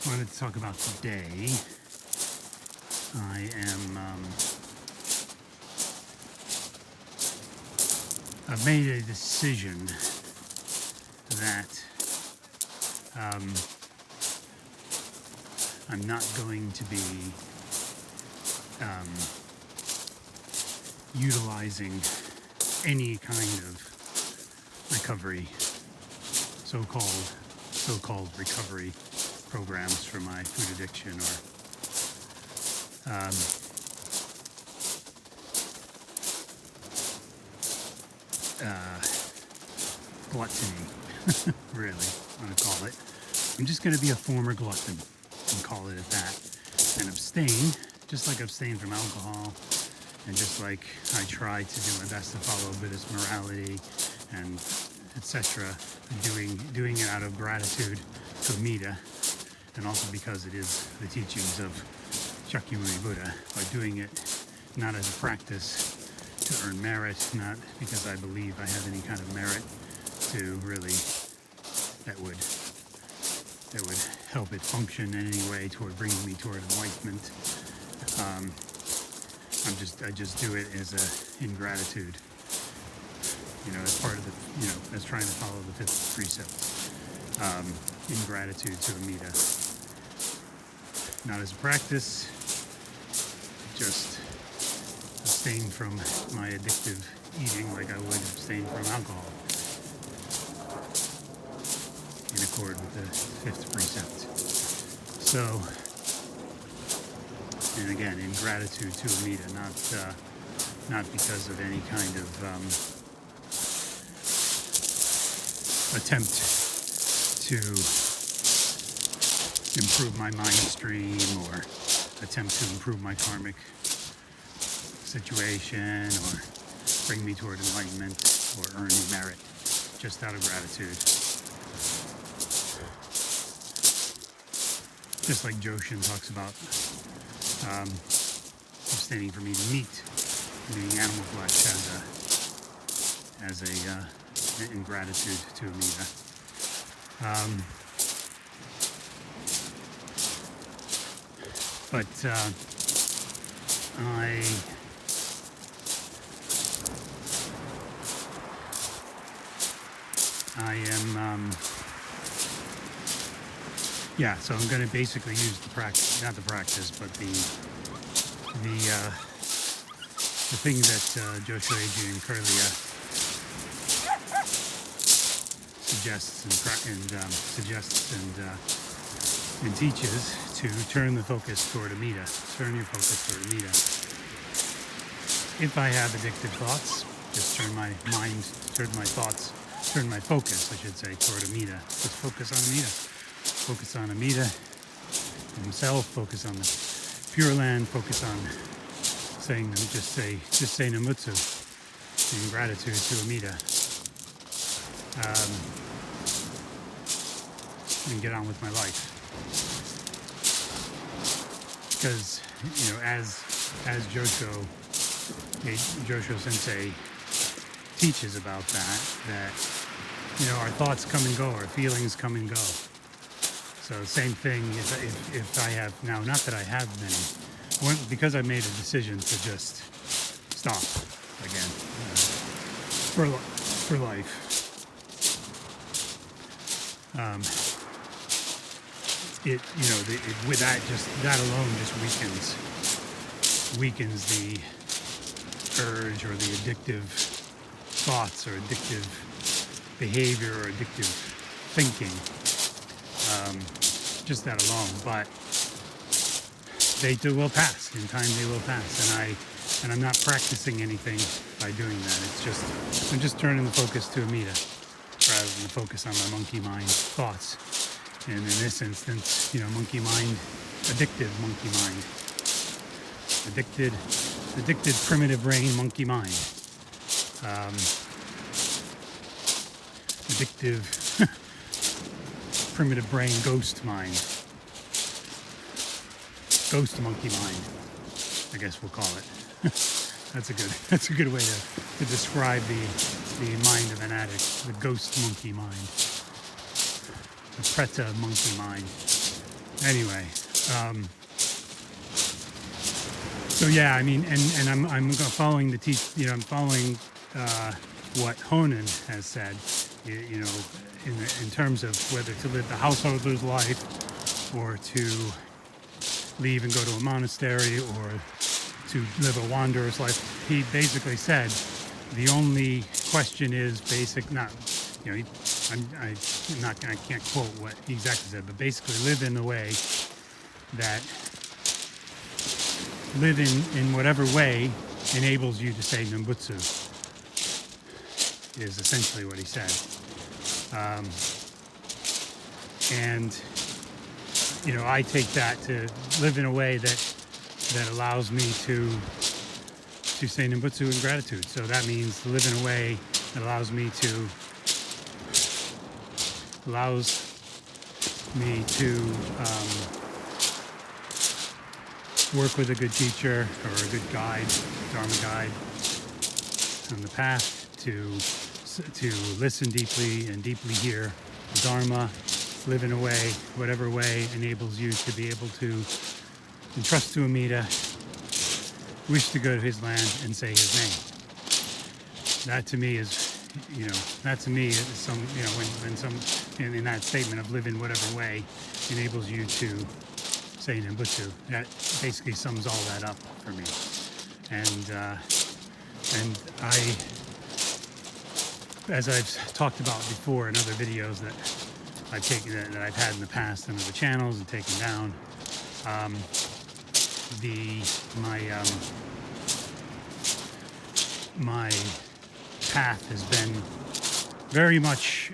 wanted to talk about today. I've made a decision that I'm not going to be utilizing any kind of recovery, so-called recovery programs for my food addiction or gluttony, really, I want to call it. I'm just going to be a former glutton and call it at that, and abstain, just like abstain from alcohol, and just like I try to do my best to follow Buddhist morality and etc., doing it out of gratitude to Amida, and also because it is the teachings of Shakyamuni Buddha, by doing it not as a practice to earn merit, not because I believe I have any kind of merit to really that would help it function in any way toward bringing me toward enlightenment. I just do it as a ingratitude, as part of the, as trying to follow the fifth precept, ingratitude to Amida. Not as a practice, just abstain from my addictive eating like I would abstain from alcohol, in accord with the fifth precept. So, and again, in gratitude to Amida, not because of any kind of attempt to improve my mind stream or attempt to improve my karmic situation or bring me toward enlightenment or earn any merit, just out of gratitude. Just like Joshin talks about abstaining from eating meat, eating animal flesh as a ingratitude to Amida. But I am so I'm going to basically use the practice, not the practice, but the thing that Joshua Adrian Curlia suggests and teaches, to turn the focus toward Amida. Turn your focus toward Amida. If I have addictive thoughts, just turn my focus, I should say, toward Amida. Just focus on Amida. Focus on Amida himself, focus on the Pure Land, focus on just say Namutsu in gratitude to Amida. And get on with my life. Because, as Josho Sensei teaches about that, our thoughts come and go, our feelings come and go. So same thing if I have, now not that I have many, because I made a decision to just stop again for life. With that alone just weakens the urge or the addictive thoughts or addictive behavior or addictive thinking. Just that alone, but they will pass. In time, they will pass, and I'm not practicing anything by doing that. I'm just turning the focus to Amida rather than the focus on my monkey mind thoughts. And in this instance, monkey mind, addictive monkey mind, addicted primitive brain monkey mind, addictive primitive brain ghost mind, ghost monkey mind, I guess we'll call it. That's a good way to describe the mind of an addict, the ghost monkey mind. The Preta monkey mind. Anyway, so yeah, I mean, and I'm following I'm following what Honan has said, you know, in terms of whether to live the householder's life or to leave and go to a monastery or to live a wanderer's life. He basically said the only question is not, you know, I can't quote what he exactly said, but basically live in a way that in whatever way enables you to say Nembutsu is essentially what he said. And you know, I take that to live in a way that allows me to say Nembutsu in gratitude. So that means live in a way that allows me to work with a good teacher or a good guide, Dharma guide on the path, to listen deeply and deeply hear the Dharma, live in a way, whatever way enables you to be able to entrust to Amida, wish to go to his land and say his name. That to me is, you know, that to me is some, you know, when some, in that statement of live in whatever way enables you to say Nembutsu, that basically sums all that up for me. And I, as I've talked about before in other videos that I've taken, that I've had in the past on other channels and taken down, my path has been very much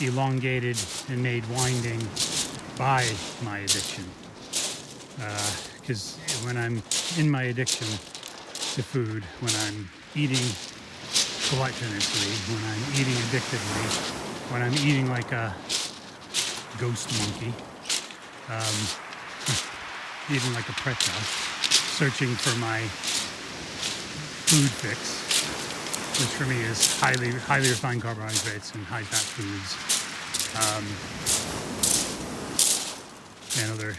elongated and made winding by my addiction. Because when I'm in my addiction to food, when I'm eating gluttonously, when I'm eating addictively, when I'm eating like a ghost monkey, eating like a preta, searching for my food fix, which for me is highly refined carbohydrates and high fat foods, and other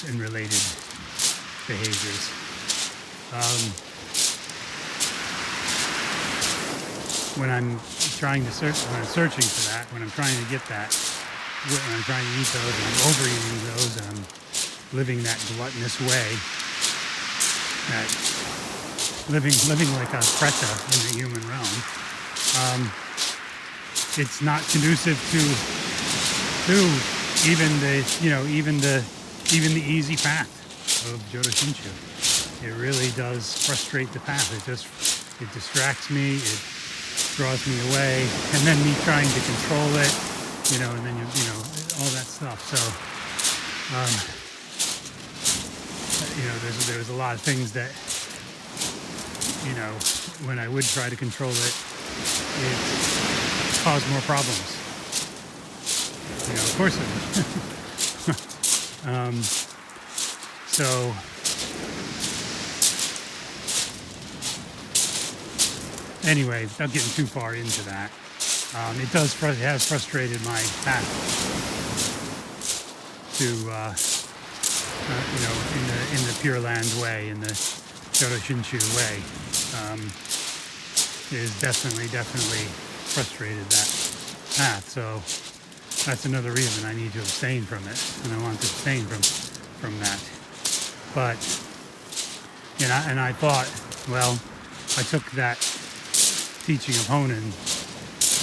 and related behaviors. When I'm searching for that, when I'm trying to get that, when I'm trying to eat those and I'm overeating those and I'm living that gluttonous way, that living like a preta in the human realm, it's not conducive to even the easy path of Jodo Shinshu. It really does frustrate the path. It distracts me. It draws me away, and then me trying to control it, you know, and then you know all that stuff. So, you know, there's a lot of things that, you know, when I would try to control it, it caused more problems. You know, of course it would. So. Anyway, without getting too far into that, it has frustrated my path to, you know, in the Pure Land way, in the Jodo Shinshu way, it has definitely frustrated that path. So that's another reason I need to abstain from it, and I want to abstain from that. But, you know, and I thought, well, I took that teaching of Honan,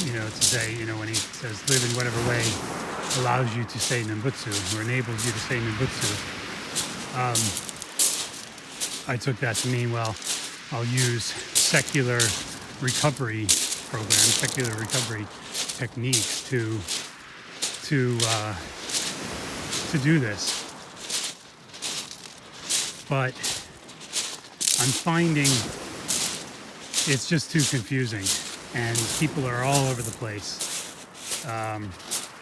you know, to say, you know, when he says live in whatever way allows you to say Nembutsu or enables you to say Nembutsu, I took that to mean, well, I'll use secular recovery programs, secular recovery techniques to do this. But I'm finding it's just too confusing, and people are all over the place.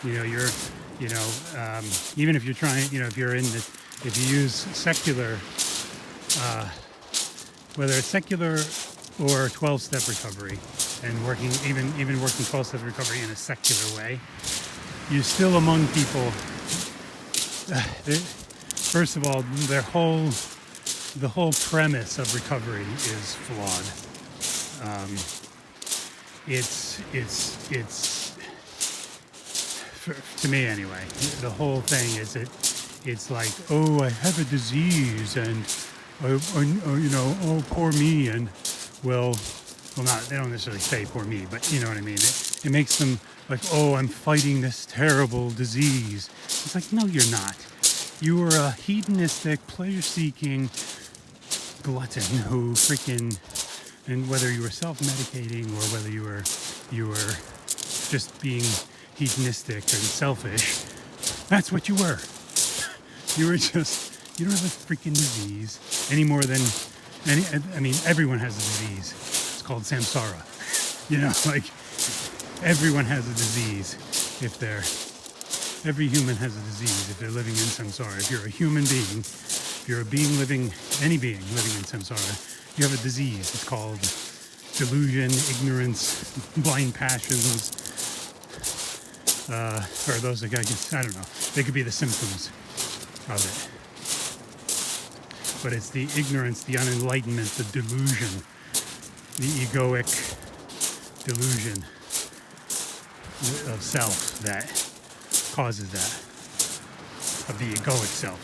You know, even if you're trying, you know, if you use secular, whether it's secular or 12-step recovery, and even working 12-step recovery in a secular way, you're still among people first of all, the whole premise of recovery is flawed. It's to me anyway. The whole thing is it's like, oh, I have a disease, and or oh, poor me, and well, not, they don't necessarily say poor me, but you know what I mean. It makes them like, oh, I'm fighting this terrible disease. It's like, no, you're not. You are a hedonistic, pleasure-seeking glutton who freaking, and whether you were self-medicating or whether you were just being hedonistic and selfish, that's what you were. You were just, you don't have a freaking disease any more than I mean, everyone has a disease. It's called samsara. You know, like, everyone has a disease every human has a disease if they're living in samsara. If you're a human being, if you're a being living, any being living in samsara, you have a disease. It's called delusion, ignorance, blind passions, or those, I guess, I don't know. They could be the symptoms of it. But it's the ignorance, the unenlightenment, the delusion, the egoic delusion of self that causes that, of the egoic self.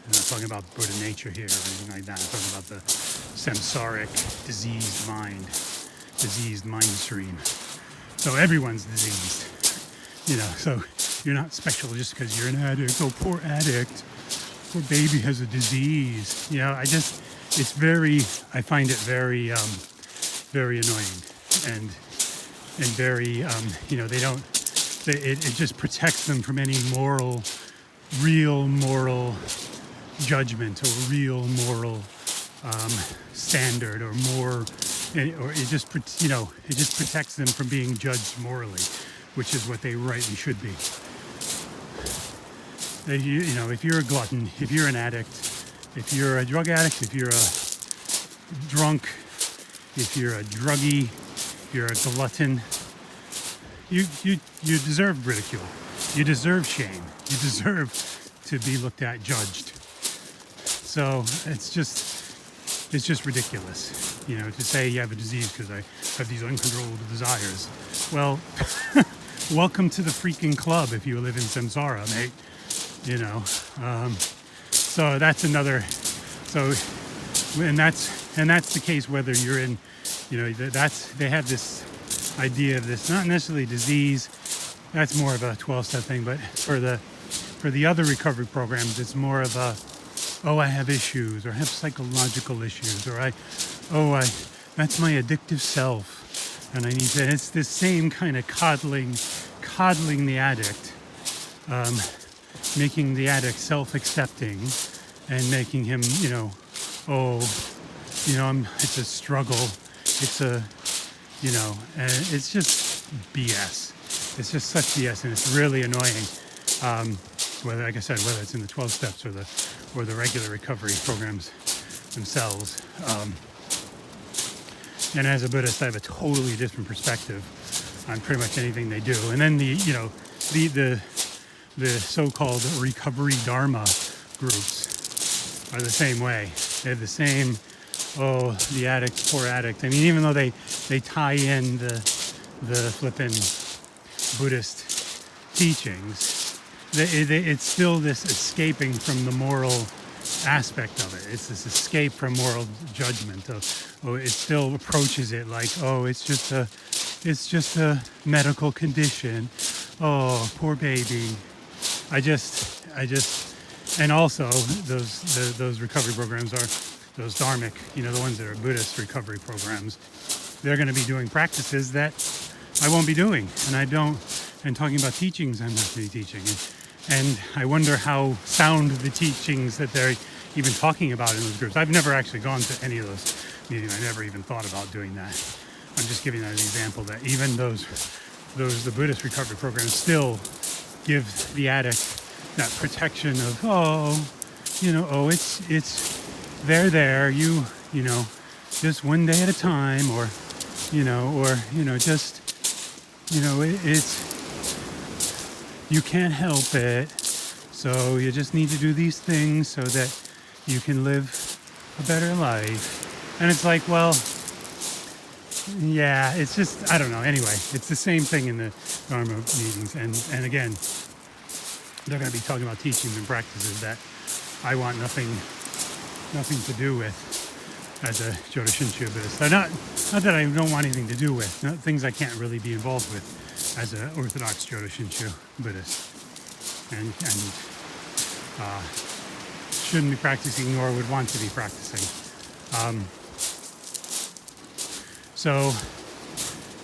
I'm not talking about Buddha nature here or anything like that. I'm talking about the samsaric, diseased mind stream. So everyone's diseased, you know, so you're not special just because you're an addict. Oh, poor addict. Poor baby has a disease. You know, I find it very, very annoying and very, you know, it just protects them from any real moral judgment or real moral standard or it just protects them from being judged morally, which is what they rightly should be. You know, if you're a glutton, if you're an addict, if you're a drug addict, if you're a drunk, if you're a druggie, you're a glutton, you deserve ridicule. You deserve shame. You deserve to be looked at, judged. So it's just ridiculous, you know, to say you have a disease because I have these uncontrollable desires. Well, welcome to the freaking club if you live in samsara, mate. You know, so that's another. So, and that's the case whether you're in, you know, they have this idea of this, not necessarily disease. That's more of a 12-step thing, but for the other recovery programs, it's more of a, oh, I have issues, or I have psychological issues, or that's my addictive self, and I need to. It's the same kind of coddling the addict. Making the addict self-accepting and making him, you know, it's a struggle. It's a, you know, and it's just BS. It's just such BS, and it's really annoying. Whether, like I said, whether it's in the 12 steps or the regular recovery programs themselves. And as a Buddhist, I have a totally different perspective on pretty much anything they do. And then the so-called recovery dharma groups are the same way. They have the same, oh, the addict, poor addict. I mean, even though they tie in the flippin' Buddhist teachings, it's still this escaping from the moral aspect of it. It's this escape from moral judgment. It still approaches it like, oh, it's just a medical condition. Oh, poor baby. And also those recovery programs are those dharmic, you know, the ones that are Buddhist recovery programs. They're going to be doing practices that I won't be doing, and talking about teachings I'm not going to be teaching. And I wonder how sound the teachings that they're even talking about in those groups. I've never actually gone to any of those meetings. I never even thought about doing that. I'm just giving that an example that even the Buddhist recovery programs still give the addict that protection of, it's there, you know, just one day at a time, or just, you know, it's, you can't help it. So you just need to do these things so that you can live a better life. And it's like, well, yeah, it's just, I don't know. Anyway, it's the same thing in the Dharma meetings. And again, they're going to be talking about teachings and practices that I want nothing to do with as a Jodo Shinshu Buddhist. So not that I don't want anything to do with, not things I can't really be involved with as an Orthodox Jodo Shinshu Buddhist. And shouldn't be practicing nor would want to be practicing. So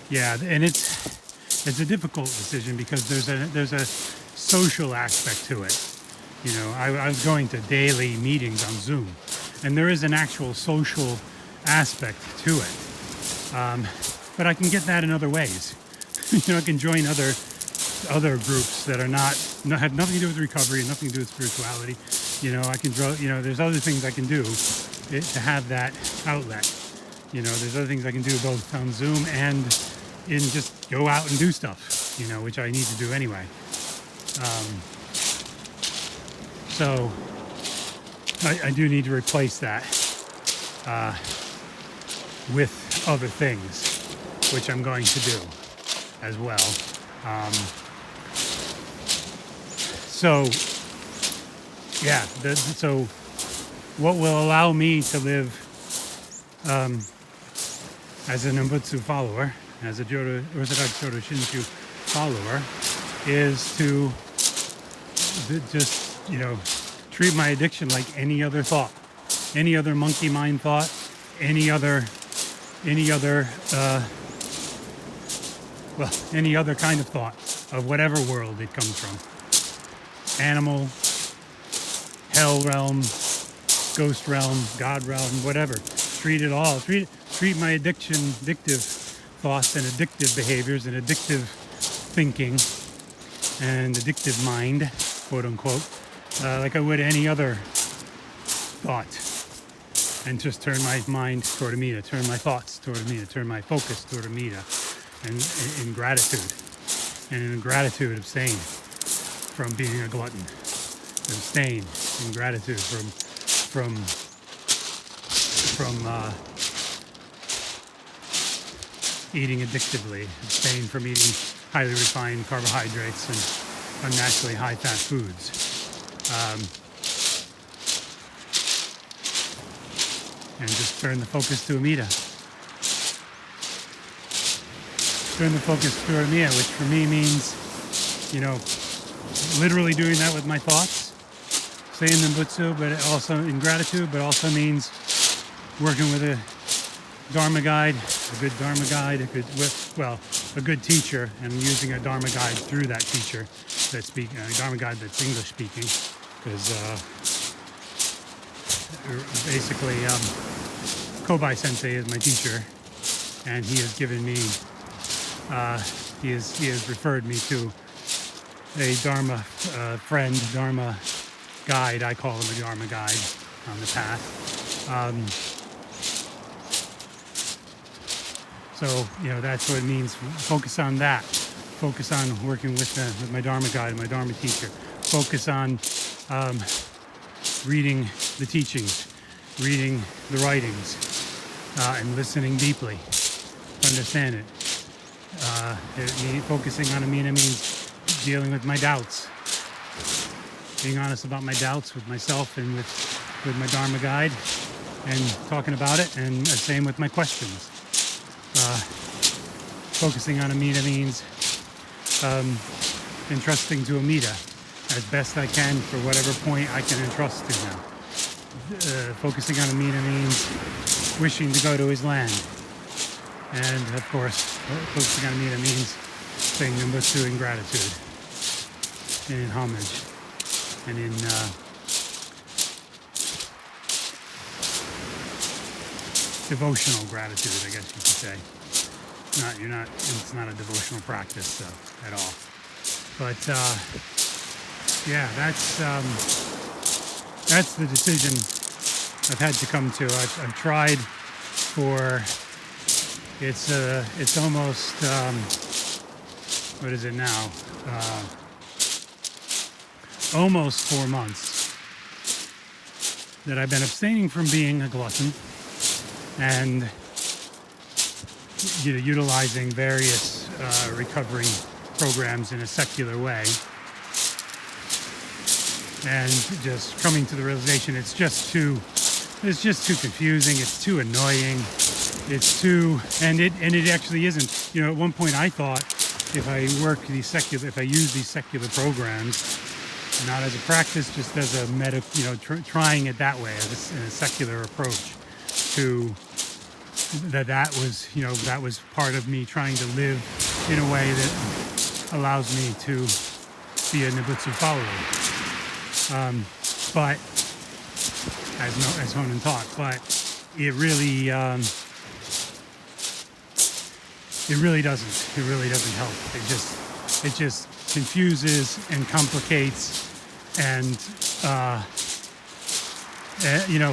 yeah, and it's a difficult decision because there's a social aspect to it. You know, I was going to daily meetings on Zoom, and there is an actual social aspect to it. But I can get that in other ways. You know, I can join other groups that are have nothing to do with recovery and nothing to do with spirituality. You know, I can draw. You know, there's other things I can do to have that outlet. You know, there's other things I can do both on Zoom and in just go out and do stuff. You know, which I need to do anyway. So I do need to replace that with other things, which I'm going to do as well. So yeah, so what will allow me to live as a Nembutsu follower, as a Orthodox Jodo Shinshu follower, is to just, you know, treat my addiction like any other thought, any other monkey mind thought, any other kind of thought of whatever world it comes from. Animal, hell realm, ghost realm, God realm, whatever. Treat it all. Treat my addictive thoughts and addictive behaviors and addictive thinking and addictive mind, quote unquote, like I would any other thought. And just turn my mind toward Amida, turn my thoughts toward Amida, turn my focus toward Amida, and in gratitude. And in gratitude, abstain from being a glutton. Abstain in gratitude from eating addictively. Abstain from eating highly refined carbohydrates and unnaturally high-fat foods. And just turn the focus to Amida. Turn the focus to Amida, which for me means, you know, literally doing that with my thoughts, saying Nembutsu, but also in gratitude, but also means working with a Dharma guide, a good Dharma guide, a good teacher, and using a Dharma guide through that teacher a Dharma guide that's English speaking, because basically Kobai Sensei is my teacher, and he has given me, he has referred me to a Dharma friend, Dharma guide. I call him a Dharma guide on the path. So, you know, that's what it means. Focus on that. Focus on working with my Dharma guide, my Dharma teacher. Focus on reading the teachings, reading the writings, and listening deeply to understand it. Focusing on Amina means dealing with my doubts, being honest about my doubts with myself and with my Dharma guide, and talking about it, and the same with my questions. Focusing on Amida means entrusting to Amida as best I can for whatever point I can entrust to now. Focusing on Amida means wishing to go to his land. And of course, focusing on Amida means saying Nembutsu in gratitude and in homage and in devotional gratitude, I guess you could say. It's not a devotional practice at all. But yeah, that's the decision I've had to come to. I've tried for it's almost what is it now? almost 4 months that I've been abstaining from being a glutton and utilizing various recovery programs in a secular way, and just coming to the realization it's just too confusing, it's too annoying, it's too, and it actually isn't. At one point I thought if I use these secular programs, not as a practice, just as a trying it that way, as in a secular approach, to that was part of me trying to live in a way that allows me to be a Nibbutsu follower. But as Honan taught, but it really doesn't help. It just confuses and complicates, and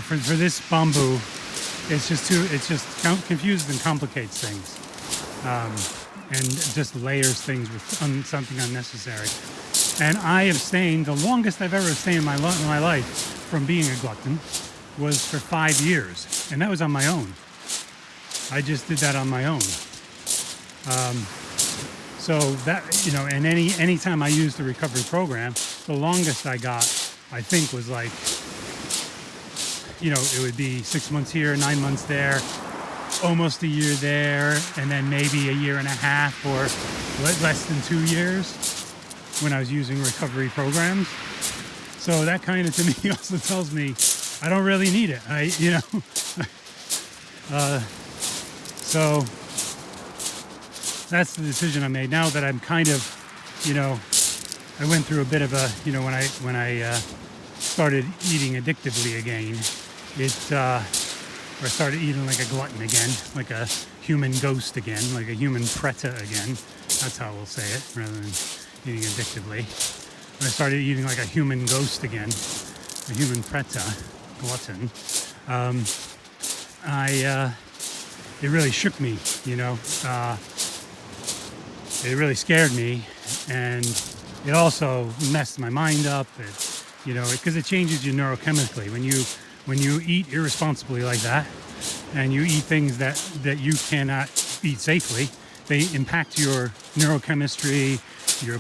for this bamboo, it just confuses and complicates things, and just layers things with something unnecessary. And I abstained, the longest I've ever abstained in my life from being a glutton was for 5 years, and that was on my own. I just did that on my own. So that, and any time I used the recovery program, the longest I got, I think, was like, it would be 6 months here, 9 months there, almost a year there, and then maybe a year and a half or less than 2 years when I was using recovery programs. So that kind of, to me, also tells me I don't really need it. So that's the decision I made. Now that I'm kind of, I went through a bit of a, when I started eating addictively again, or started eating like a glutton again, like a human ghost again, like a human preta again. That's how we'll say it, rather than eating addictively. When I started eating like a human ghost again, a human preta, glutton, it really shook me, it really scared me, and it also messed my mind up, because it changes you neurochemically. When you eat irresponsibly like that, and you eat things that you cannot eat safely, they impact your neurochemistry, your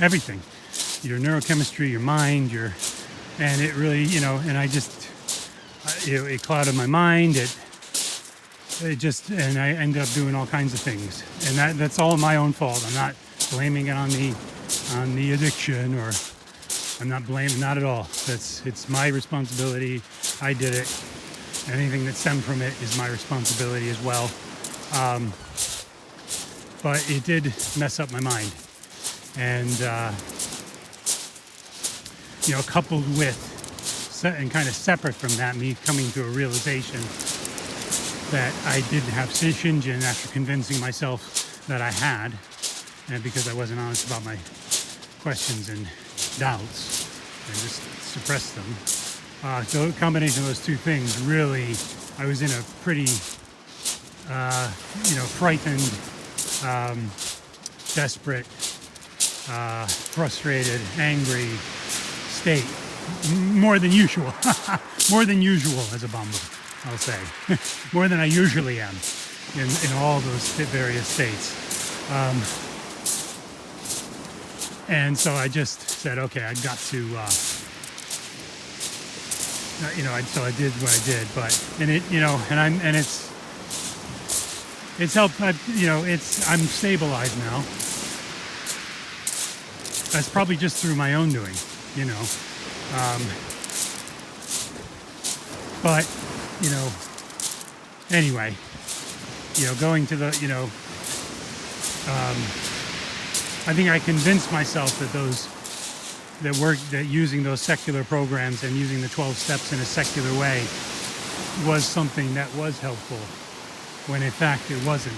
everything, your neurochemistry, your mind, and it really, and I just, it clouded my mind. And I ended up doing all kinds of things, and that's all my own fault. I'm not blaming it on the addiction, or I'm not blaming, not at all. It's my responsibility. I did it. Anything that stemmed from it is my responsibility as well. But it did mess up my mind, and coupled with and kind of separate from that, me coming to a realization that I didn't have Shinjin after convincing myself that I had, and because I wasn't honest about my questions and doubts and just suppressed them. So a combination of those two things, really, I was in a pretty, frightened, desperate, frustrated, angry state, more than usual, more than usual as a bamboo. I'll say, more than I usually am in all those various states. And so I just said, okay, I got to, so I did what I did, and it's helped, I'm stabilized now. That's probably just through my own doing, but, anyway, going to the, I think I convinced myself that using those secular programs and using the 12 steps in a secular way was something that was helpful, when in fact it wasn't,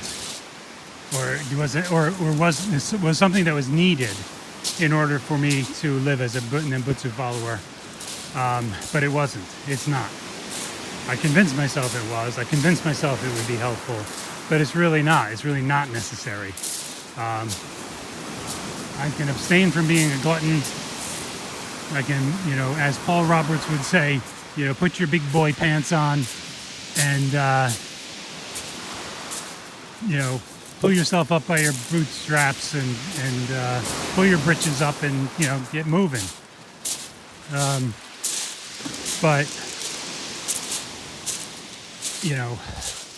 was something that was needed in order for me to live as a Nembutsu follower, but it wasn't. It's not. I convinced myself it was. I convinced myself it would be helpful, but it's really not. It's really not necessary. I can abstain from being a glutton I can, as Paul Roberts would say, put your big boy pants on and, pull yourself up by your bootstraps and pull your britches up and, get moving. But,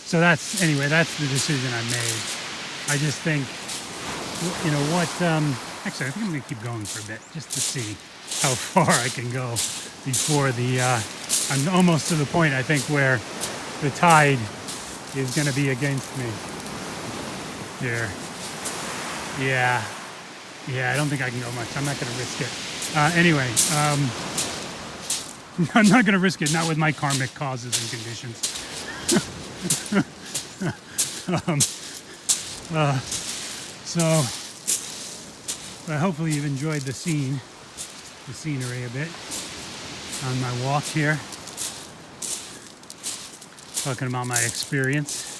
so that's the decision I made. I just think, actually, I think I'm going to keep going for a bit just to see how far I can go before I'm almost to the point, I think, where the tide is going to be against me. Here. Yeah, I don't think I can go much. I'm not going to risk it. Anyway, I'm not going to risk it, not with my karmic causes and conditions. So hopefully you've enjoyed the scenery a bit on my walk here, talking about my experience.